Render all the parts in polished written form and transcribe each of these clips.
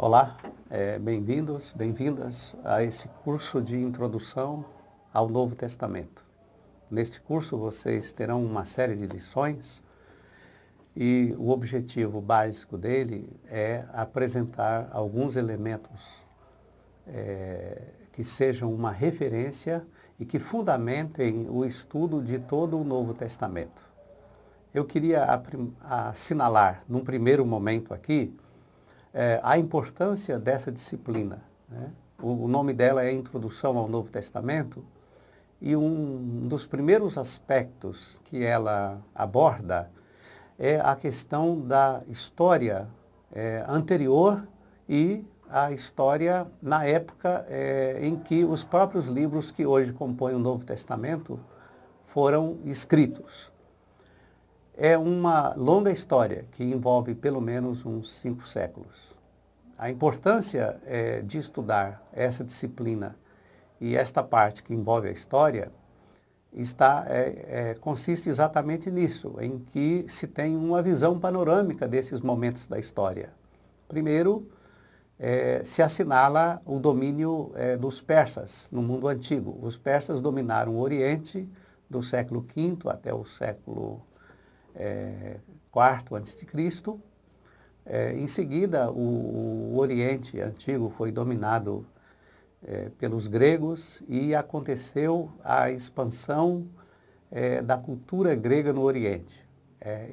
Olá, bem-vindos, bem-vindas a esse curso de introdução ao Novo Testamento. Neste curso vocês terão uma série de lições e o objetivo básico dele é apresentar alguns elementos que sejam uma referência e que fundamentem o estudo de todo o Novo Testamento. Eu queria assinalar, num primeiro momento aqui, a importância dessa disciplina, né? O nome dela é Introdução ao Novo Testamento e um dos primeiros aspectos que ela aborda é a questão da história anterior e a história na época em que os próprios livros que hoje compõem o Novo Testamento foram escritos. É uma longa história que envolve pelo menos uns 5 séculos. A importância de estudar essa disciplina e esta parte que envolve a história consiste exatamente nisso, em que se tem uma visão panorâmica desses momentos da história. Primeiro, se assinala o domínio dos persas no mundo antigo. Os persas dominaram o Oriente do século V até o século IV a.C. Em seguida, o Oriente Antigo foi dominado pelos gregos e aconteceu a expansão da cultura grega no Oriente.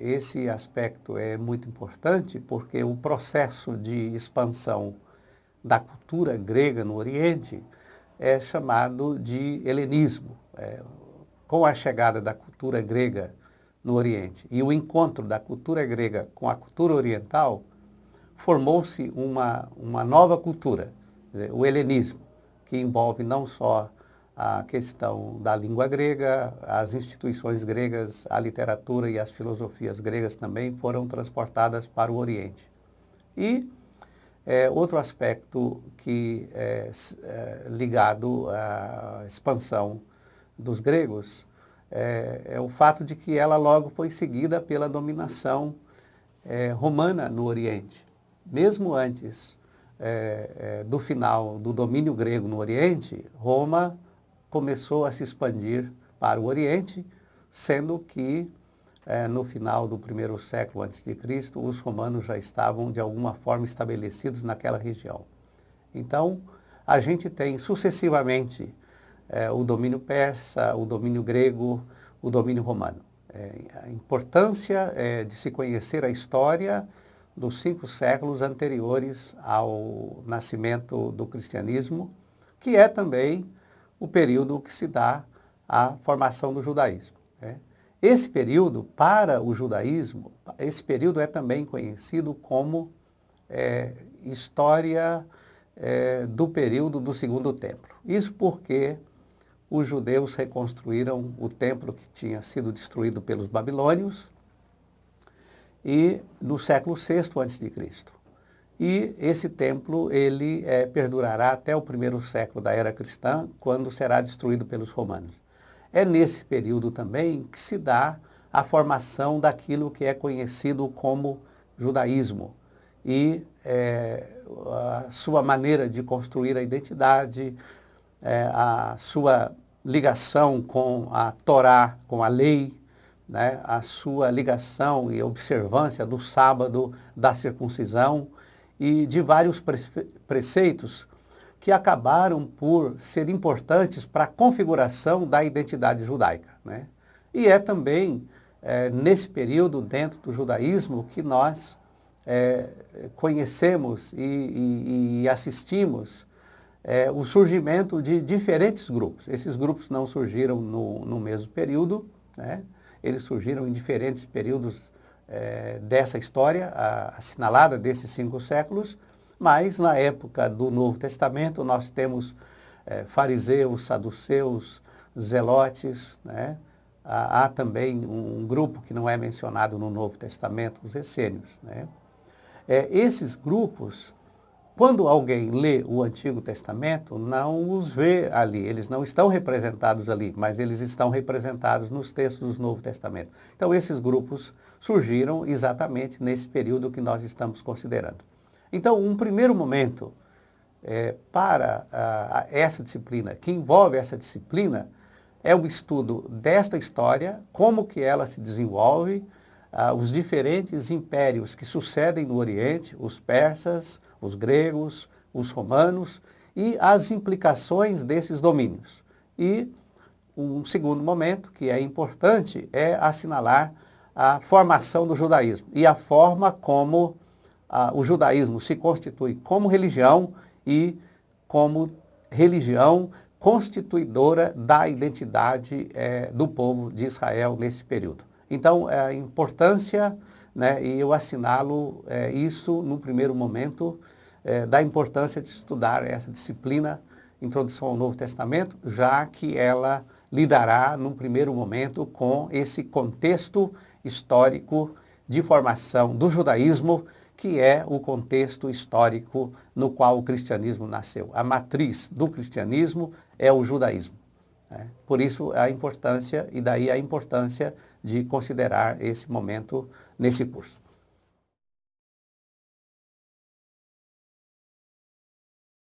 Esse aspecto é muito importante porque o processo de expansão da cultura grega no Oriente é chamado de helenismo. Com a chegada da cultura grega no Oriente e o encontro da cultura grega com a cultura oriental, formou-se uma nova cultura, o helenismo, que envolve não só a questão da língua grega, as instituições gregas, a literatura e as filosofias gregas também foram transportadas para o Oriente. E outro aspecto que ligado à expansão dos gregos é o fato de que ela logo foi seguida pela dominação romana no Oriente. Mesmo antes do final do domínio grego no Oriente, Roma começou a se expandir para o Oriente, sendo que no final do primeiro século a.C., os romanos já estavam de alguma forma estabelecidos naquela região. Então, a gente tem sucessivamente o domínio persa, o domínio grego, o domínio romano. A importância de se conhecer a história dos 5 séculos anteriores ao nascimento do cristianismo, que é também o período que se dá à formação do judaísmo. Esse período, para o judaísmo, esse período é também conhecido como história do período do Segundo Templo. Isso porque os judeus reconstruíram o templo que tinha sido destruído pelos babilônios e no século VI a.C. E esse templo ele perdurará até o primeiro século da era cristã, quando será destruído pelos romanos. É nesse período também que se dá a formação daquilo que é conhecido como judaísmo e a sua maneira de construir a identidade, a sua ligação com a Torá, com a lei, né, a sua ligação e observância do sábado, da circuncisão e de vários preceitos que acabaram por ser importantes para a configuração da identidade judaica, né? E é também nesse período, dentro do judaísmo, que nós conhecemos e assistimos o surgimento de diferentes grupos. Esses grupos não surgiram no mesmo período, né? Eles surgiram em diferentes períodos dessa história, assinalada desses 5 séculos, mas na época do Novo Testamento nós temos fariseus, saduceus, zelotes, né? Há também um grupo que não é mencionado no Novo Testamento, os essênios, né? Esses grupos, quando alguém lê o Antigo Testamento, não os vê ali, eles não estão representados ali, mas eles estão representados nos textos do Novo Testamento. Então, esses grupos surgiram exatamente nesse período que nós estamos considerando. Então, um primeiro momento para essa disciplina, que envolve essa disciplina, é o estudo desta história, como que ela se desenvolve, os diferentes impérios que sucedem no Oriente, os persas, os gregos, os romanos, e as implicações desses domínios. E um segundo momento, que é importante, é assinalar a formação do judaísmo e a forma como o judaísmo se constitui como religião e como religião constituidora da identidade do povo de Israel nesse período. Então, a importância, né, e eu assinalo isso no primeiro momento, da importância de estudar essa disciplina, Introdução ao Novo Testamento, já que ela lidará, num primeiro momento, com esse contexto histórico de formação do judaísmo, que é o contexto histórico no qual o cristianismo nasceu. A matriz do cristianismo é o judaísmo. Por isso a importância, e daí a importância de considerar esse momento nesse curso.